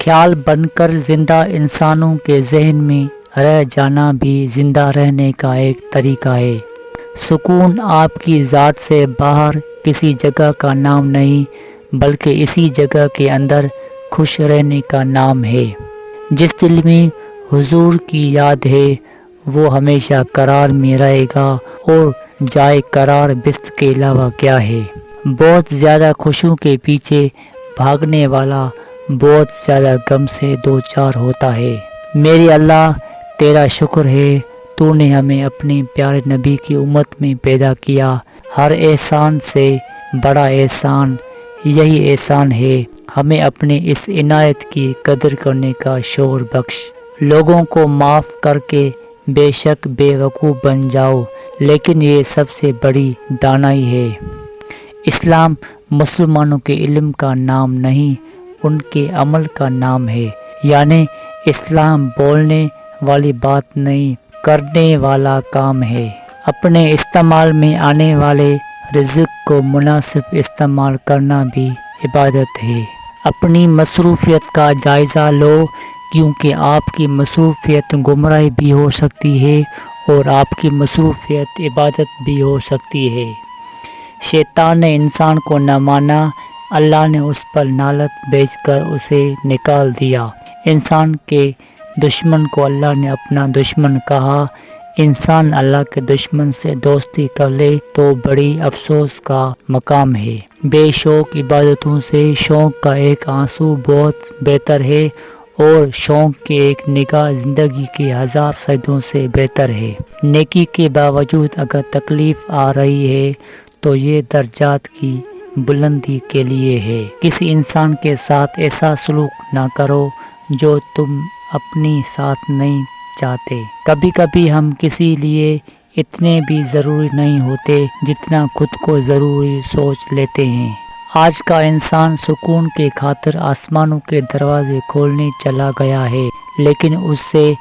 خیال بن کر زندہ انسانوں کے ذہن میں رہ جانا بھی زندہ رہنے کا ایک طریقہ ہے۔ سکون آپ کی ذات سے باہر کسی جگہ کا نام نہیں بلکہ اسی جگہ کے اندر خوش رہنے کا نام ہے۔ جس دل میں حضور کی یاد ہے وہ ہمیشہ قرار میں رہے گا، اور جائے قرار بست کے علاوہ کیا ہے۔ بہت زیادہ خوشیوں کے پیچھے بھاگنے والا بہت زیادہ غم سے دوچار ہوتا ہے۔ میرے اللہ تیرا شکر ہے، تو نے ہمیں اپنے پیارے نبی کی امت میں پیدا کیا۔ ہر احسان سے بڑا احسان یہی احسان ہے، ہمیں اپنے اس عنایت کی قدر کرنے کا شعور بخش۔ لوگوں کو معاف کر کے بے شک بے وقوف بن جاؤ، لیکن یہ سب سے بڑی دانائی ہے۔ اسلام مسلمانوں کے علم کا نام نہیں، ان کے عمل کا نام ہے۔ یعنی اسلام بولنے والی بات نہیں، کرنے والا کام ہے۔ اپنے استعمال میں آنے والے رزق کو مناسب استعمال کرنا بھی عبادت ہے۔ اپنی مصروفیت کا جائزہ لو، کیونکہ آپ کی مصروفیت گمراہی بھی ہو سکتی ہے اور آپ کی مصروفیت عبادت بھی ہو سکتی ہے۔ شیطان نے انسان کو نہ مانا، اللہ نے اس پر لعنت بھیج کر اسے نکال دیا۔ انسان کے دشمن کو اللہ نے اپنا دشمن کہا۔ انسان اللہ کے دشمن سے دوستی کر لے تو بڑی افسوس کا مقام ہے۔ بے شوق عبادتوں سے شوق کا ایک آنسو بہت بہتر ہے، اور شوق کے ایک نگاہ زندگی کے 1000 سجدوں سے بہتر ہے۔ نیکی کے باوجود اگر تکلیف آ رہی ہے تو یہ درجات کی بلندی کے لیے ہے۔ کسی انسان کے ساتھ ایسا سلوک نہ کرو جو تم اپنی ساتھ نہیں چاہتے۔ کبھی کبھی ہم کسی لیے اتنے بھی ضروری نہیں ہوتے جتنا خود کو ضروری سوچ لیتے ہیں۔ آج کا انسان سکون کے خاطر آسمانوں کے دروازے کھولنے چلا گیا ہے، لیکن اس سے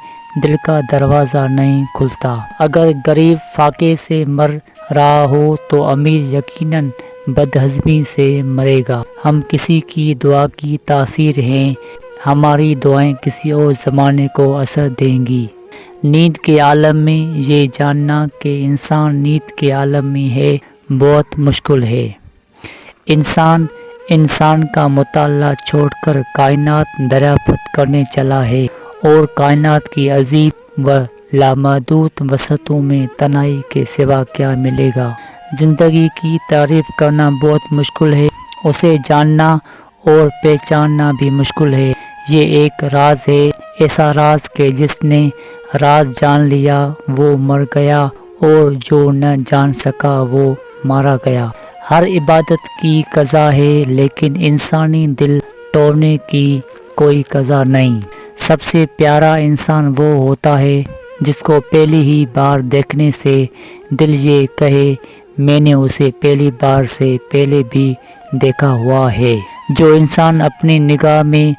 دل کا دروازہ نہیں کھلتا۔ اگر غریب فاقے سے مر رہا ہو تو امیر یقیناً بدہضمی سے مرے گا۔ ہم کسی کی دعا کی تاثیر ہیں، ہماری دعائیں کسی اور زمانے کو اثر دیں گی۔ نیند کے عالم میں یہ جاننا کہ انسان نیند کے عالم میں ہے بہت مشکل ہے۔ انسان کا مطالعہ چھوڑ کر کائنات دریافت کرنے چلا ہے، اور کائنات کی عظیم و لامحدود وسعتوں میں تنہائی کے سوا کیا ملے گا۔ زندگی کی تعریف کرنا بہت مشکل ہے، اسے جاننا اور پہچاننا بھی مشکل ہے۔ یہ ایک راز ہے، ایسا راز کہ جس نے راز جان لیا وہ مر گیا، اور جو نہ جان سکا وہ مارا گیا۔ ہر عبادت کی قضا ہے، لیکن انسانی دل توڑنے کی کوئی قضا نہیں۔ سب سے پیارا انسان وہ ہوتا ہے جس کو پہلی ہی بار دیکھنے سے دل یہ کہے میں نے اسے پہلی بار سے پہلے بھی دیکھا ہوا ہے۔ جو انسان اپنی نگاہ میں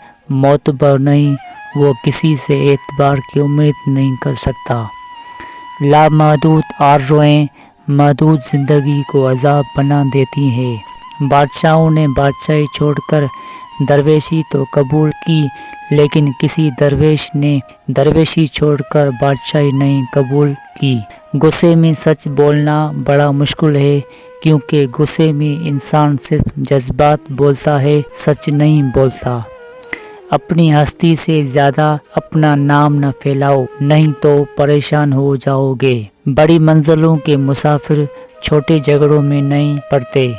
معتبر نہیں، وہ کسی سے اعتبار کی امید نہیں کر سکتا۔ لامحدود آرزوئیں محدود زندگی کو عذاب بنا دیتی ہیں۔ بادشاہوں نے بادشاہی چھوڑ کر درویشی تو قبول کی، لیکن کسی درویش نے درویشی چھوڑ کر بادشاہی نہیں قبول کی۔ غصے میں سچ بولنا بڑا مشکل ہے، کیونکہ غصے میں انسان صرف جذبات بولتا ہے، سچ نہیں بولتا۔ اپنی ہستی سے زیادہ اپنا نام نہ پھیلاؤ، نہیں تو پریشان ہو جاؤ گے۔ بڑی منزلوں کے مسافر چھوٹے جھگڑوں میں نہیں پڑتے۔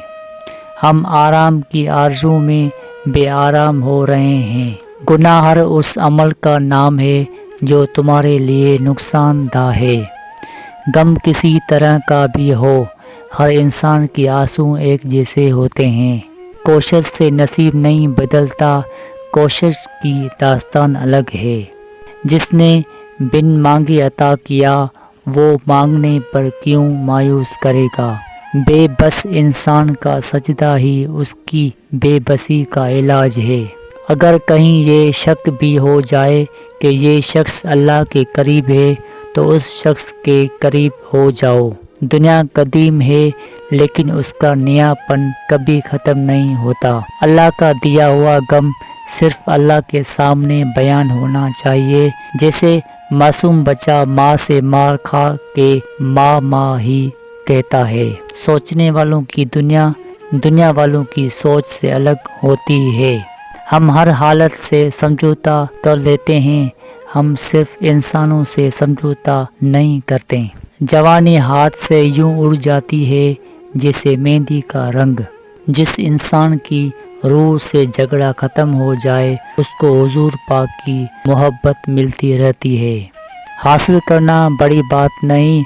ہم آرام کی آرزو میں بے آرام ہو رہے ہیں۔ گناہ ہر اس عمل کا نام ہے جو تمہارے لیے نقصان دہ ہے۔ غم کسی طرح کا بھی ہو، ہر انسان کے آنسو ایک جیسے ہوتے ہیں۔ کوشش سے نصیب نہیں بدلتا، کوشش کی داستان الگ ہے۔ جس نے بن مانگے عطا کیا، وہ مانگنے پر کیوں مایوس کرے گا۔ بے بس انسان کا سجدہ ہی اس کی بے بسی کا علاج ہے۔ اگر کہیں یہ شک بھی ہو جائے کہ یہ شخص اللہ کے قریب ہے تو اس شخص کے قریب ہو جاؤ۔ دنیا قدیم ہے، لیکن اس کا نیا پن کبھی ختم نہیں ہوتا۔ اللہ کا دیا ہوا غم صرف اللہ کے سامنے بیان ہونا چاہیے، جیسے معصوم بچہ ماں سے مار کھا کے ماں ماں ہی کہتا ہے۔ سوچنے والوں کی دنیا والوں کی سوچ سے الگ ہوتی ہے۔ ہم ہر حالت سے سمجھوتا کر لیتے ہیں، ہم صرف انسانوں سے سمجھوتا نہیں کرتے۔ جوانی ہاتھ سے یوں اڑ جاتی ہے جیسے مہندی کا رنگ۔ جس انسان کی روح سے جھگڑا ختم ہو جائے اس کو حضور پاک کی محبت ملتی رہتی ہے۔ حاصل کرنا بڑی بات نہیں،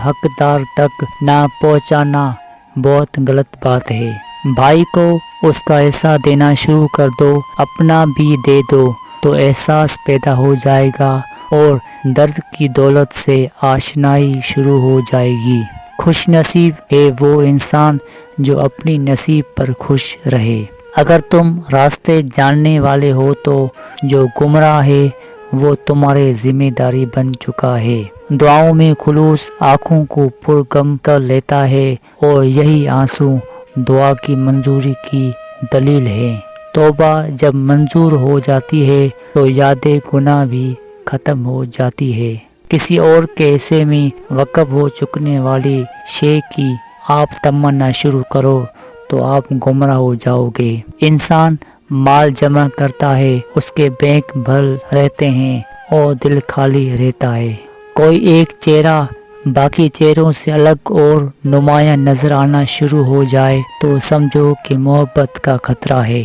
حقدار تک نہ پہنچانا بہت غلط بات ہے۔ بھائی کو اس کا حصہ دینا شروع کر دو، اپنا بھی دے دو تو احساس پیدا ہو جائے گا اور درد کی دولت سے آشنائی شروع ہو جائے گی۔ خوش نصیب ہے وہ انسان جو اپنی نصیب پر خوش رہے۔ اگر تم راستے جاننے والے ہو تو جو گمراہ ہے وہ تمہارے ذمہ داری بن چکا ہے۔ دعاؤں میں خلوص آنکھوں کو پرغم کر لیتا ہے اور یہی آنسو دعا کی منظوری کی دلیل ہے۔ توبہ جب منظور ہو جاتی ہے تو یاد گناہ بھی ختم ہو جاتی ہے۔ کسی اور کے حصے میں وقف ہو چکنے والی شے کی آپ تمنا شروع کرو تو آپ گمراہ ہو جاؤ گے۔ انسان مال جمع کرتا ہے، اس کے بینک بھر رہتے ہیں اور دل خالی رہتا ہے۔ کوئی ایک چہرہ باقی چہروں سے الگ اور نمایاں نظر آنا شروع ہو جائے تو سمجھو کہ محبت کا خطرہ ہے۔